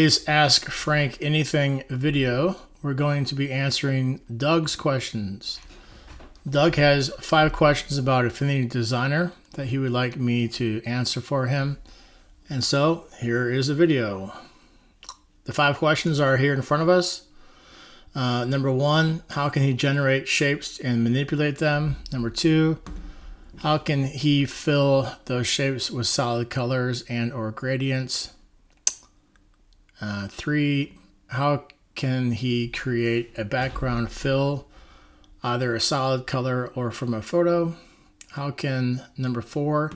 Today's Ask Frank Anything video, we're going to be answering Doug's questions. Doug has 5 questions about Affinity Designer that he would like me to answer for him. And so here is a video. The 5 questions are here in front of us. Number 1, how can he generate shapes and manipulate them? Number 2, how can he fill those shapes with solid colors and or gradients? 3, how can he create a background fill, either a solid color or from a photo? Number 4,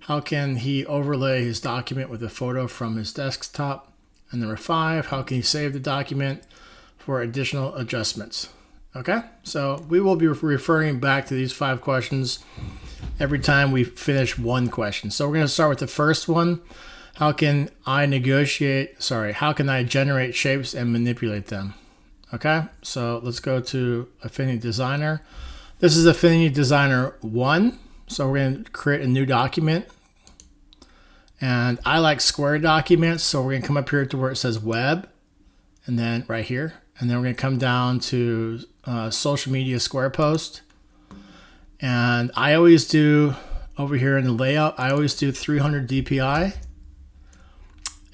how can he overlay his document with a photo from his desktop? And number 5, how can he save the document for additional adjustments? Okay, so we will be referring back to these 5 questions every time we finish one question. So we're going to start with the first one. How can I generate shapes and manipulate them? Okay, so let's go to Affinity Designer. This is Affinity Designer 1. So we're going to create a new document. And I like square documents, so we're going to come up here to where it says web, and then right here. And then we're going to come down to social media square post. And I always do, over here in the layout, I always do 300 DPI.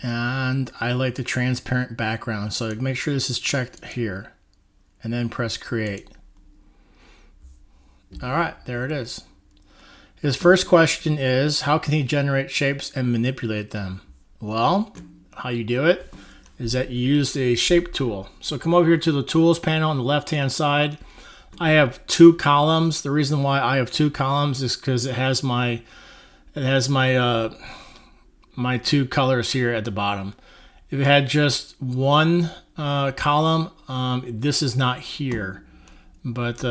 And I like the transparent background. So make sure this is checked here. And then press create. All right, there it is. His first question is, how can he generate shapes and manipulate them? Well, how you do it is that you use the shape tool. So come over here to the tools panel on the left-hand side. I have 2 columns. The reason why I have 2 columns is because it has my my 2 colors here at the bottom. If it had just one column, this is not here, but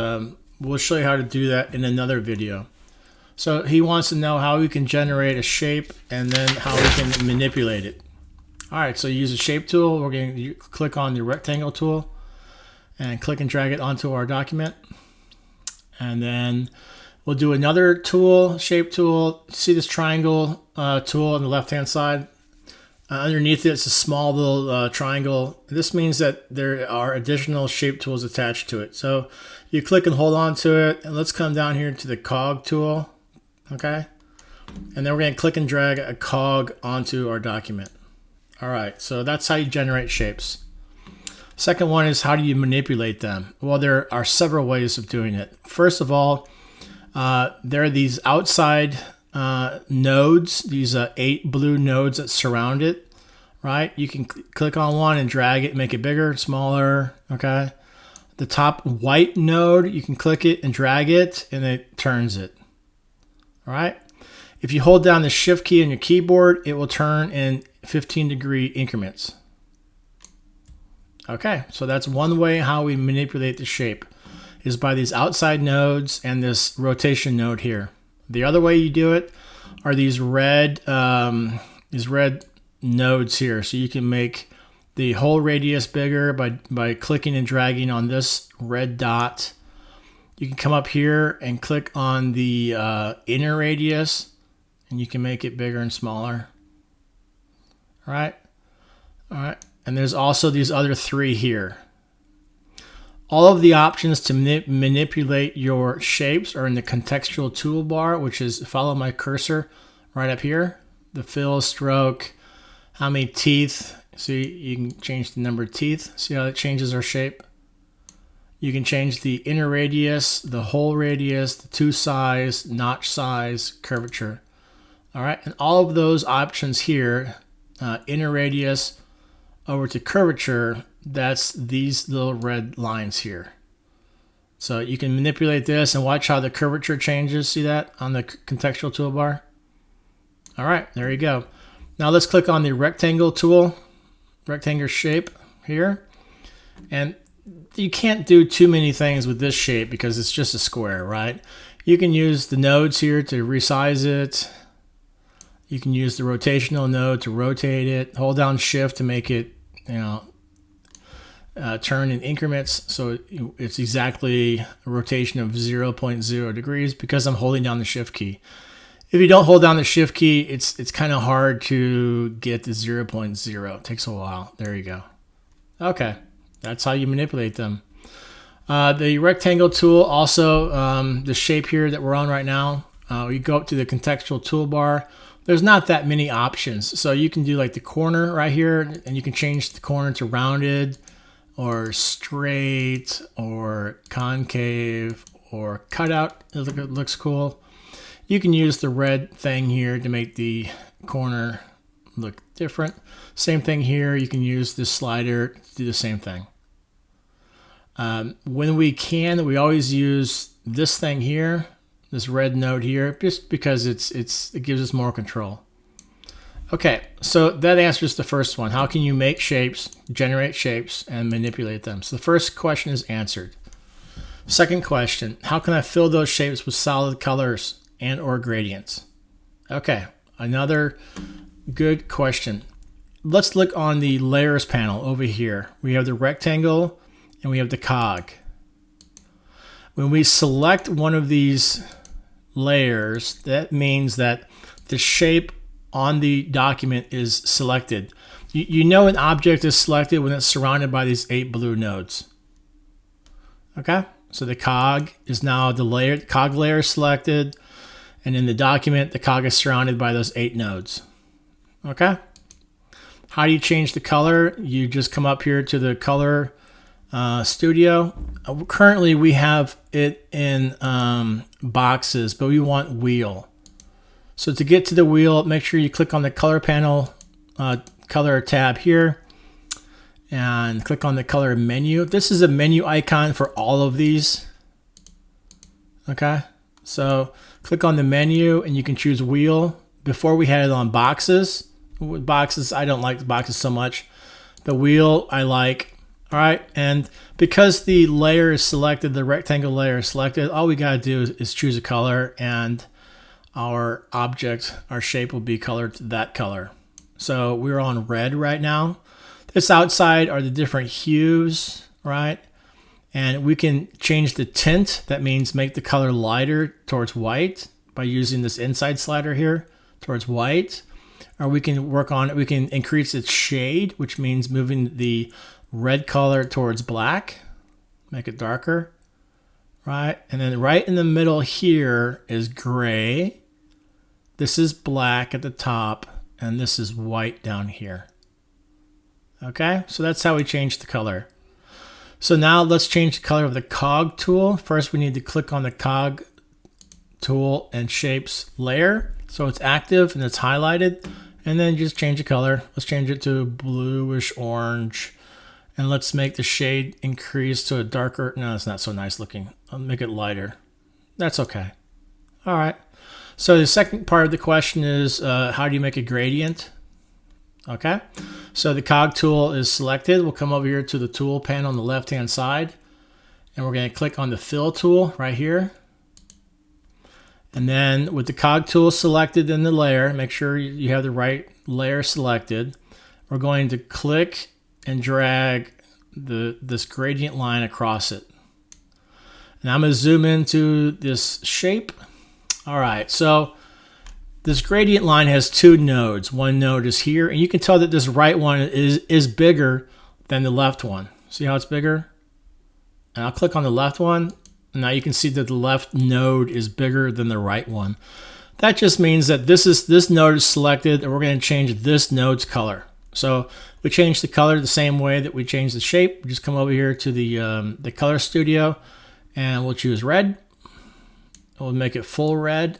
we'll show you how to do that in another video. So he wants to know how we can generate a shape and then how we can manipulate it. All right, so use the shape tool. We're going to click on the rectangle tool and click and drag it onto our document. And then we'll do another tool, shape tool. See this triangle tool on the left-hand side? Underneath it, it's a small little triangle. This means that there are additional shape tools attached to it. So you click and hold on to it. And let's come down here to the cog tool. Okay. And then we're going to click and drag a cog onto our document. All right. So that's how you generate shapes. Second one is, how do you manipulate them? Well, there are several ways of doing it. First of all, there are these outside nodes, these 8 blue nodes that surround it, right? You can click on one and drag it, make it bigger, smaller, okay? The top white node, you can click it and drag it, and it turns it, all right? If you hold down the shift key on your keyboard, it will turn in 15-degree increments. Okay, so that's one way how we manipulate the shape, is by these outside nodes and this rotation node here. The other way you do it are these red nodes here. So you can make the whole radius bigger by clicking and dragging on this red dot. You can come up here and click on the inner radius, and you can make it bigger and smaller. All right. And there's also these other 3 here. All of the options to manipulate your shapes are in the contextual toolbar, which is, follow my cursor right up here. The fill, stroke, how many teeth. See, you can change the number of teeth. See how it changes our shape? You can change the inner radius, the whole radius, the to size, notch size, curvature. All right, and all of those options here, inner radius over to curvature, that's these little red lines here. So you can manipulate this and watch how the curvature changes. See that on the contextual toolbar? All right, there you go. Now let's click on the rectangle tool, rectangle shape here. And you can't do too many things with this shape because it's just a square, right? You can use the nodes here to resize it. You can use the rotational node to rotate it. Hold down shift to make it, turn in increments. So it's exactly a rotation of 0.0 degrees because I'm holding down the shift key. If you don't hold down the shift key, it's kind of hard to get to 0.0. It takes a while. There you go. Okay, that's how you manipulate them. The rectangle tool, also the shape here that we're on right now, you go up to the contextual toolbar. There's not that many options. So you can do like the corner right here, and you can change the corner to rounded or straight or concave or cutout. It looks cool. You can use the red thing here to make the corner look different. Same thing here. You can use this slider to do the same thing. When we can, we always use this thing here, this red node here, just because it gives us more control. Okay, so that answers the first one. How can you make shapes, generate shapes, and manipulate them? So the first question is answered. Second question, how can I fill those shapes with solid colors and or gradients? Okay, another good question. Let's look on the layers panel over here. We have the rectangle and we have the cog. When we select one of these layers, that means that the shape on the document is selected. You know an object is selected when it's surrounded by these 8 blue nodes. Okay, so the cog is now the cog layer is selected, and in the document, the cog is surrounded by those 8 nodes. Okay, how do you change the color? You just come up here to the color studio. Currently, we have it in boxes, but we want wheel. So to get to the wheel, make sure you click on the color panel, color tab here, and click on the color menu. This is a menu icon for all of these. Okay, so click on the menu and you can choose wheel. Before we had it on boxes. With boxes, I don't like the boxes so much. The wheel I like. All right, and because the layer is selected, the rectangle layer is selected, all we gotta do is choose a color, and our object, our shape will be colored that color. So we're on red right now. This outside are the different hues, right? And we can change the tint. That means make the color lighter towards white by using this inside slider here towards white. Or we can work on it. We can increase its shade, which means moving the red color towards black, make it darker, right? And then right in the middle here is gray. This is black at the top, and this is white down here. Okay, so that's how we change the color. So now let's change the color of the cog tool. First, we need to click on the cog tool and shapes layer. So it's active and it's highlighted, and then just change the color. Let's change it to bluish orange. And let's make the shade increase to a darker, no, it's not so nice looking. I'll make it lighter. That's okay. All right. So the second part of the question is, how do you make a gradient? Okay. So the cog tool is selected. We'll come over here to the tool panel on the left-hand side, and we're going to click on the fill tool right here. And then with the cog tool selected in the layer, make sure you have the right layer selected. We're going to click and drag this gradient line across it. And I'm going to zoom into this shape. All right, so this gradient line has 2 nodes. One node is here, and you can tell that this right one is bigger than the left one. See how it's bigger? And I'll click on the left one, and now you can see that the left node is bigger than the right one. That just means that this node is selected, and we're going to change this node's color. So we change the color the same way that we change the shape. We just come over here to the color studio, and we'll choose red. We'll make it full red.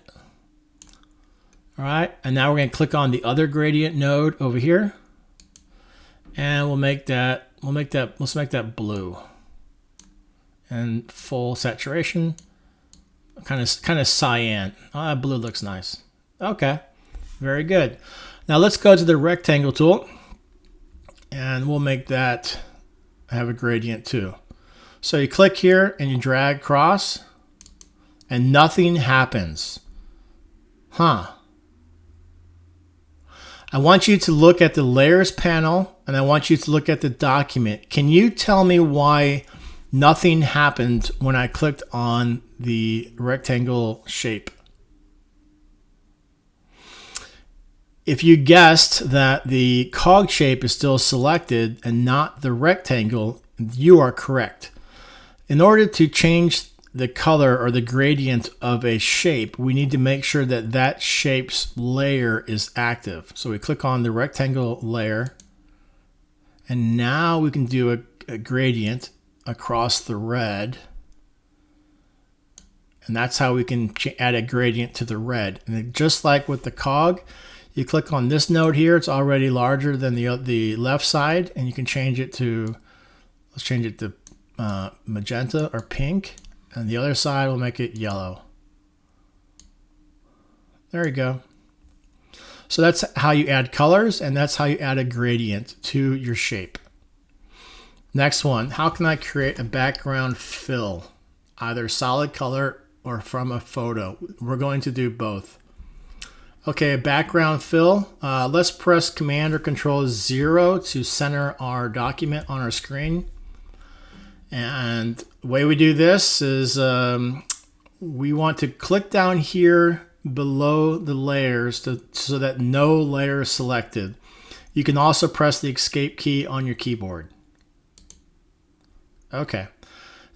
All right, and now we're going to click on the other gradient node over here, and let's make that blue and full saturation, kind of cyan. Oh, that blue looks nice. Okay, very good. Now let's go to the rectangle tool, and we'll make that have a gradient too. So you click here and you drag across, and nothing happens. Huh. I want you to look at the layers panel, and I want you to look at the document. Can you tell me why nothing happened when I clicked on the rectangle shape? If you guessed that the cog shape is still selected and not the rectangle, you are correct. In order to change the color or the gradient of a shape, we need to make sure that that shape's layer is active. So we click on the rectangle layer, and now we can do a gradient across the red. And that's how we can add a gradient to the red. And just like with the cog, you click on this node here, it's already larger than the left side, and you can change it to, let's change it to magenta or pink, and the other side will make it yellow. There you go. So that's how you add colors, and that's how you add a gradient to your shape. Next one, how can I create a background fill? Either solid color or from a photo. We're going to do both. Okay, background fill. Let's press Command or Control 0 to center our document on our screen. And the way we do this is we want to click down here below the layers so that no layer is selected. You can also press the Escape key on your keyboard. Okay.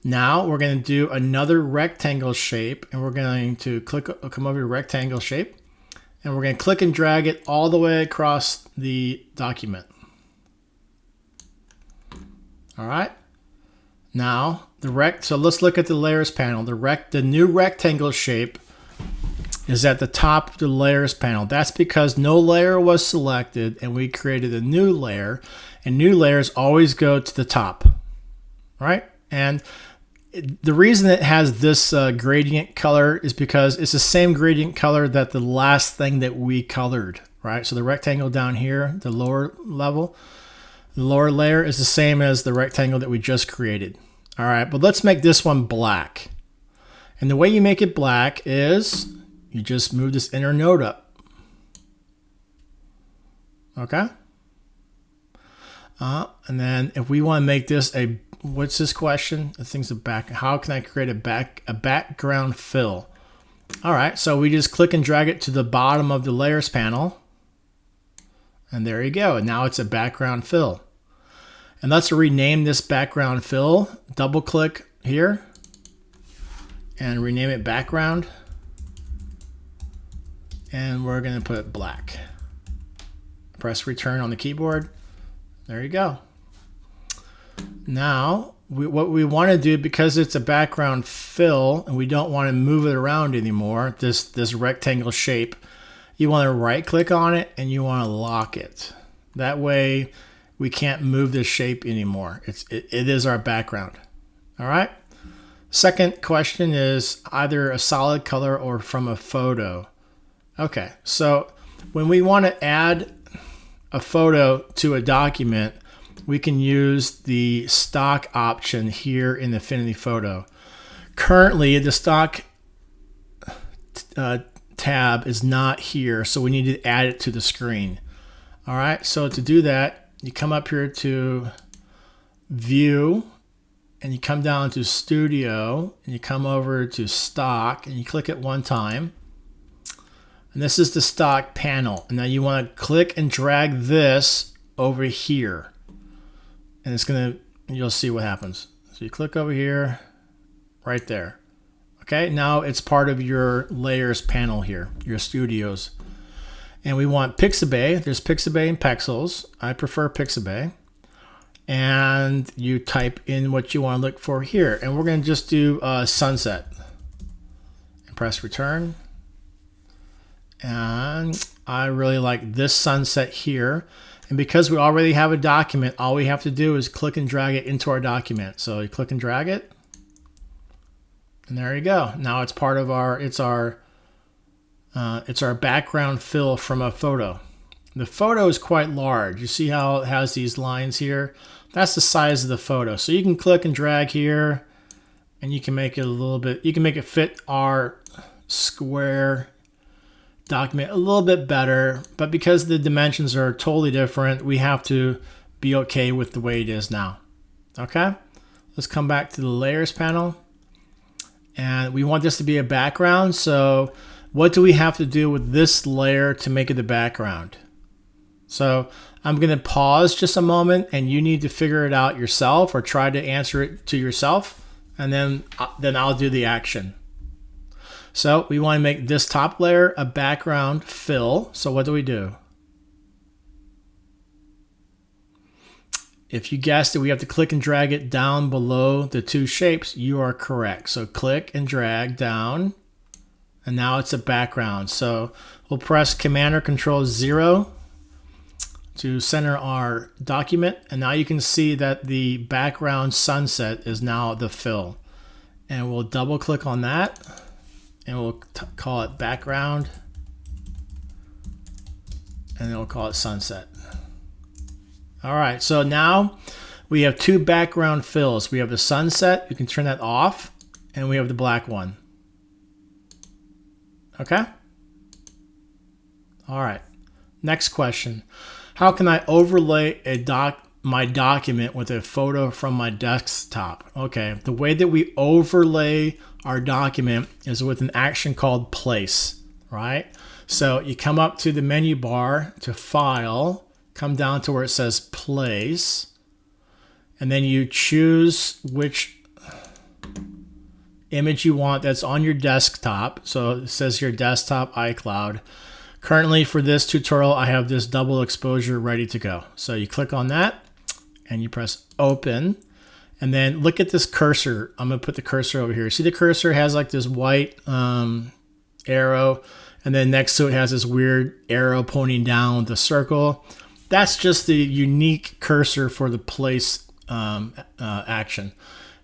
Now we're going to do another rectangle shape, and we're going to come over to rectangle shape, and we're going to click and drag it all the way across the document. All right. Now so let's look at the layers panel. The new rectangle shape is at the top of the layers panel. That's because no layer was selected and we created a new layer, and new layers always go to the top, right? And the reason it has this gradient color is because it's the same gradient color that the last thing that we colored, right? So the rectangle down here, the lower level, the lower layer is the same as the rectangle that we just created. All right, but let's make this one black. And the way you make it black is you just move this inner node up. Okay? And then if we want to make this what's this question? I think it's how can I create a background fill? All right, so we just click and drag it to the bottom of the layers panel. And there you go. And now it's a background fill. And let's rename this background fill. Double click here and rename it background. And we're going to put it black. Press return on the keyboard. There you go. Now, what we want to do, because it's a background fill and we don't want to move it around anymore, this rectangle shape, you want to right click on it and you want to lock it. That way we can't move this shape anymore. It is our background. All right. Second question is either a solid color or from a photo. Okay, so when we want to add a photo to a document, we can use the stock option here in Affinity Photo. Currently, the stock tab is not here, so we need to add it to the screen. All right, so to do that, you come up here to View, and you come down to Studio, and you come over to Stock, and you click it one time. And this is the stock panel. And now you want to click and drag this over here. And you'll see what happens. So you click over here, right there. Okay, now it's part of your layers panel here, your studios. And we want Pixabay. There's Pixabay and Pexels. I prefer Pixabay. And you type in what you want to look for here. And we're going to just do sunset. And press return. And I really like this sunset here. And because we already have a document, all we have to do is click and drag it into our document. So you click and drag it. And there you go. Now it's part of it's our background fill from a photo. The photo is quite large. You see how it has these lines here? That's the size of the photo. So you can click and drag here, and you can make it you can make it fit our square document a little bit better, but because the dimensions are totally different, we have to be okay with the way it is now. Okay, let's come back to the layers panel, and we want this to be a background, so what do we have to do with this layer to make it the background? So I'm going to pause just a moment, and you need to figure it out yourself or try to answer it to yourself, and then I'll do the action. So we want to make this top layer a background fill. So what do? If you guessed it, we have to click and drag it down below the two shapes. You are correct. So click and drag down, and now it's a background. So we'll press Command or Control 0 to center our document, and now you can see that the background sunset is now the fill. And we'll double click on that, and we'll call it background, and then we'll call it sunset. All right, so now we have two background fills. We have the sunset, you can turn that off, and we have the black one. Okay? All right, next question. How can I overlay my document with a photo from my desktop? Okay, the way that we overlay our document is with an action called place, right? So you come up to the menu bar to File, come down to where it says Place, and then you choose which image you want that's on your desktop. So it says your desktop iCloud. Currently for this tutorial, I have this double exposure ready to go. So you click on that and you press open, and then look at this cursor. I'm gonna put the cursor over here. See, the cursor has like this white arrow, and then next to it has this weird arrow pointing down with a circle. That's just the unique cursor for the place action.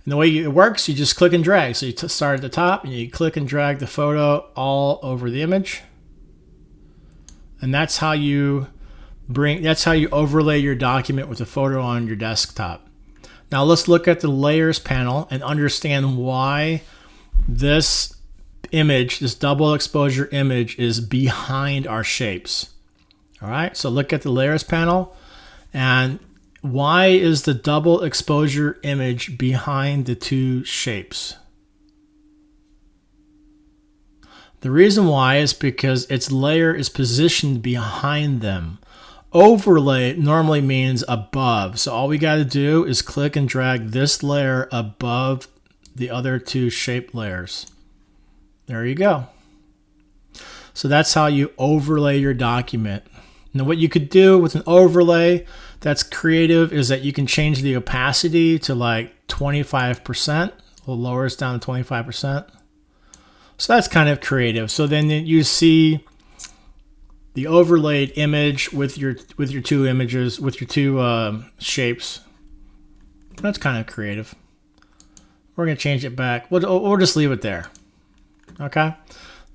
And the way it works, you just click and drag. So you start at the top and you click and drag the photo all over the image. And that's how you overlay your document with a photo on your desktop. Now let's look at the layers panel and understand why this image, this double exposure image, is behind our shapes. All right, so look at the layers panel, and why is the double exposure image behind the two shapes? The reason why is because its layer is positioned behind them. Overlay normally means above. So all we got to do is click and drag this layer above the other two shape layers. There you go. So that's how you overlay your document. Now what you could do with an overlay that's creative is that you can change the opacity to like 25%. We'll lower this down to 25%. So that's kind of creative. So then you see the overlaid image with your two images, with your two shapes. That's kind of creative. We're gonna change it back. We'll just leave it there. Okay.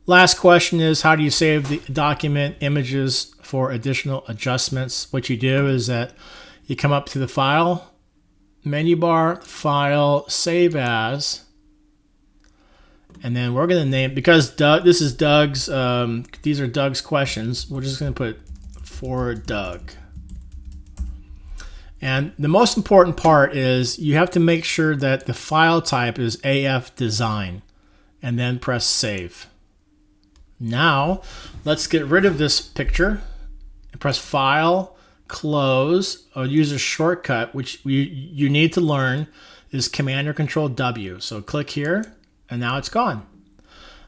Last question is, how do you save the document images for additional adjustments? What you do is that you come up to the File menu bar, File, Save As. And then we're going to name, because this is Doug's, these are Doug's questions, we're just going to put for Doug. And the most important part is you have to make sure that the file type is AF Design, and then press Save. Now, let's get rid of this picture and press File, Close, or use a shortcut, which you need to learn is Command or Control W. So click here. And now it's gone.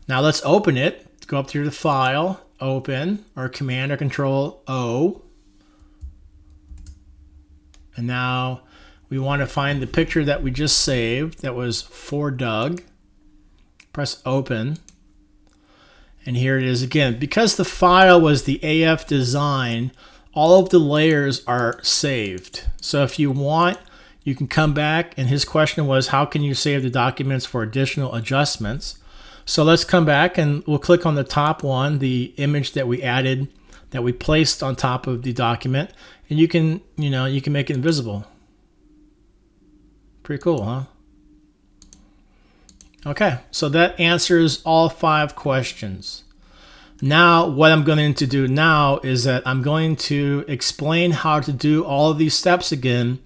Now let's open it. Go up to the File, Open, or Command or Control O. And now we want to find the picture that we just saved that was for Doug. Press Open. And here it is again. Because the file was the AF Design, all of the layers are saved. So if you want, you can come back, and his question was, how can you save the documents for additional adjustments? So let's come back and we'll click on the top one, the image that we added, that we placed on top of the document, and you can make it invisible. Pretty cool, huh? Okay, so that answers all 5 questions. Now, what I'm going to do now is that I'm going to explain how to do all of these steps again,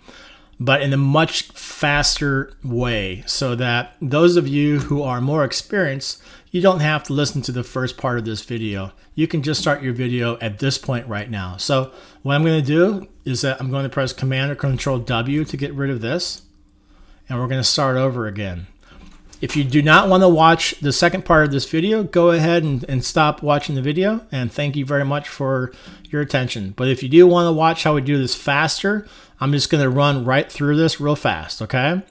but in a much faster way, so that those of you who are more experienced, you don't have to listen to the first part of this video. You can just start your video at this point right now. So what I'm going to do is that I'm going to press Command or Control W to get rid of this, and we're going to start over again. If you do not want to watch the second part of this video, go ahead and stop watching the video, and thank you very much for your attention. But if you do want to watch how we do this faster, I'm just going to run right through this real fast, okay?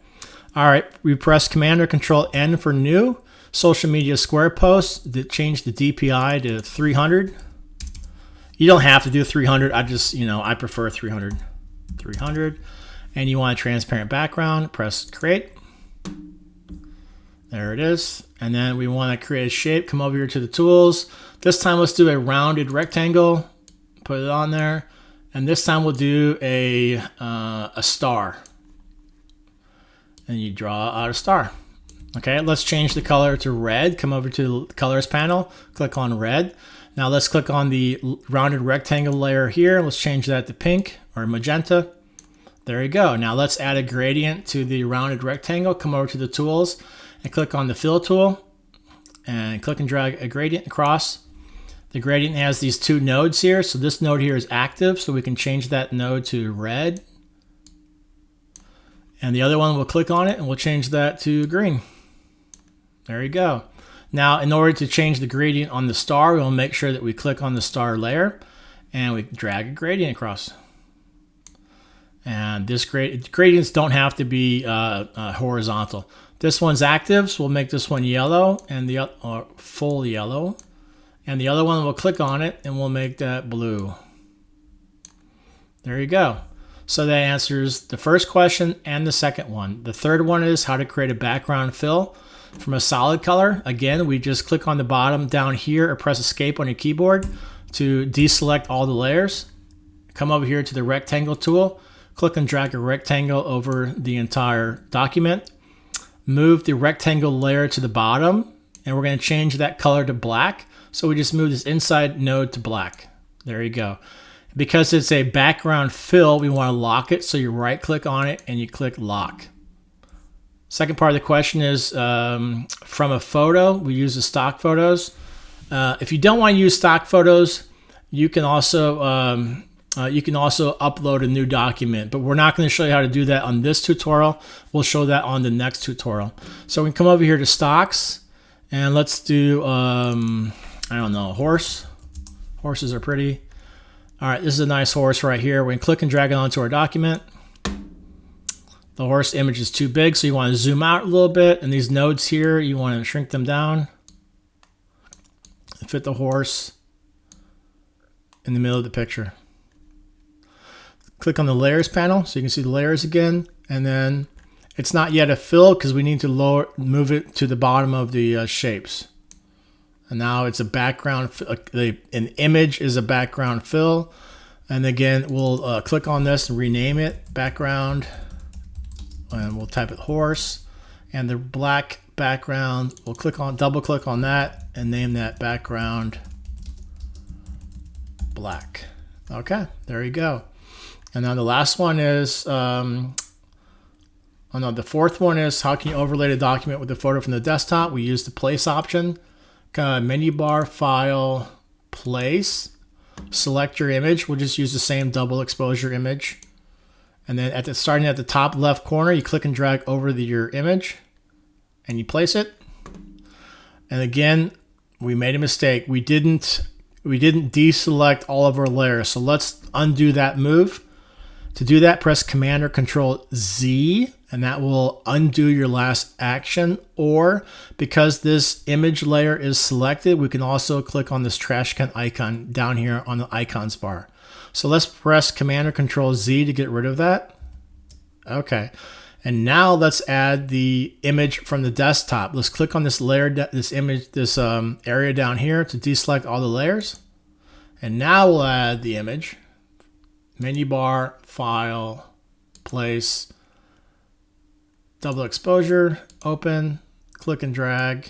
All right, we press Command or Control N for new. Social media square posts, that change the DPI to 300. You don't have to do 300. I prefer 300. 300. And you want a transparent background, press Create. There it is. And then we want to create a shape. Come over here to the tools. This time let's do a rounded rectangle. Put it on there. And this time we'll do a star. And you draw out a star. Okay, let's change the color to red. Come over to the colors panel. Click on red. Now let's click on the rounded rectangle layer here. Let's change that to pink or magenta. There you go. Now let's add a gradient to the rounded rectangle. Come over to the tools and click on the fill tool and click and drag a gradient across. The gradient has these two nodes here. So this node here is active, so we can change that node to red. And the other one, we'll click on it and we'll change that to green. There you go. Now, in order to change the gradient on the star, we'll make sure that we click on the star layer and we drag a gradient across. And this gradients don't have to be horizontal. This one's active, so we'll make this one yellow and the full yellow. And the other one, we'll click on it and we'll make that blue. There you go. So that answers the first question and the second one. The third one is how to create a background fill from a solid color. Again, we just click on the bottom down here or press Escape on your keyboard to deselect all the layers. Come over here to the rectangle tool, click and drag a rectangle over the entire document. Move the rectangle layer to the bottom, and we're going to change that color to black. So we just move this inside node to black. There you go. Because it's a background fill, we want to lock it. So you right click on it and you click lock. Second part of the question is from a photo. We use the stock photos. If you don't want to use stock photos, you can also upload a new document, but we're not going to show you how to do that on this tutorial. We'll show that on the next tutorial. So we can come over here to stocks and let's do, I don't know, horse. Horses are pretty. All right, this is a nice horse right here. We can click and drag it onto our document. The horse image is too big, so you want to zoom out a little bit. And these nodes here, you want to shrink them down and fit the horse in the middle of the picture. Click on the layers panel so you can see the layers again. And then it's not yet a fill because we need to move it to the bottom of the shapes. And now it's a background, an image is a background fill. And again, we'll click on this and rename it background. And we'll type it horse. And the black background, we'll double click on that and name that background black. Okay, there you go. And then the last one is, the fourth one is how can you overlay the document with the photo from the desktop? We use the place option. Menu bar, file, place, select your image. We'll just use the same double exposure image. And then starting at the top left corner, you click and drag over your image and you place it. And again, we made a mistake. We didn't deselect all of our layers. So let's undo that move. To do that, press Command or Control Z, and that will undo your last action. Or because this image layer is selected, we can also click on this trash can icon down here on the icons bar. So let's press Command or Control Z to get rid of that. Okay. And now let's add the image from the desktop. Let's click on this layer, this area down here to deselect all the layers. And now we'll add the image. Menu bar, file, place, double exposure, open, click and drag,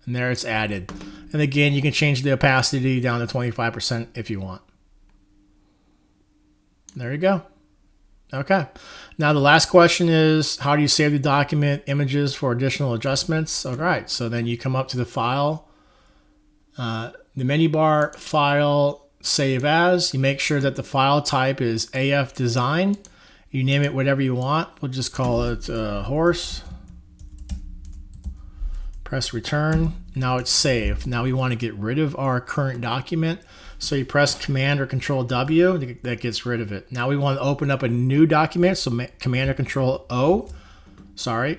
and there it's added. And again, you can change the opacity down to 25% if you want. There you go. Okay. Now the last question is, how do you save the document images for additional adjustments? All right. So then you come up to the file, the menu bar, file, save as. You make sure that the file type is AF design. You name it whatever you want. We'll just call it horse. Press return. Now it's saved. Now we want to get rid of our current document. So you press Command or Control W, that gets rid of it. Now we want to open up a new document. So Command or Control O. Sorry.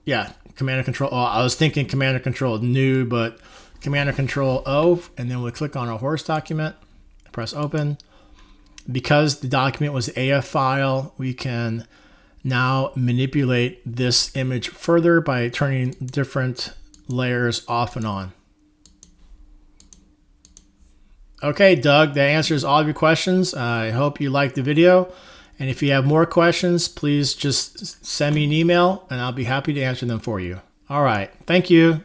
Yeah, Command or Control O. I was thinking Command or Control New, but Command or Control O. And then we'll click on our horse document. Press Open. Because the document was an AF file, we can now manipulate this image further by turning different layers off and on. Okay, Doug, that answers all of your questions. I hope you liked the video. And if you have more questions, please just send me an email and I'll be happy to answer them for you. All right, thank you.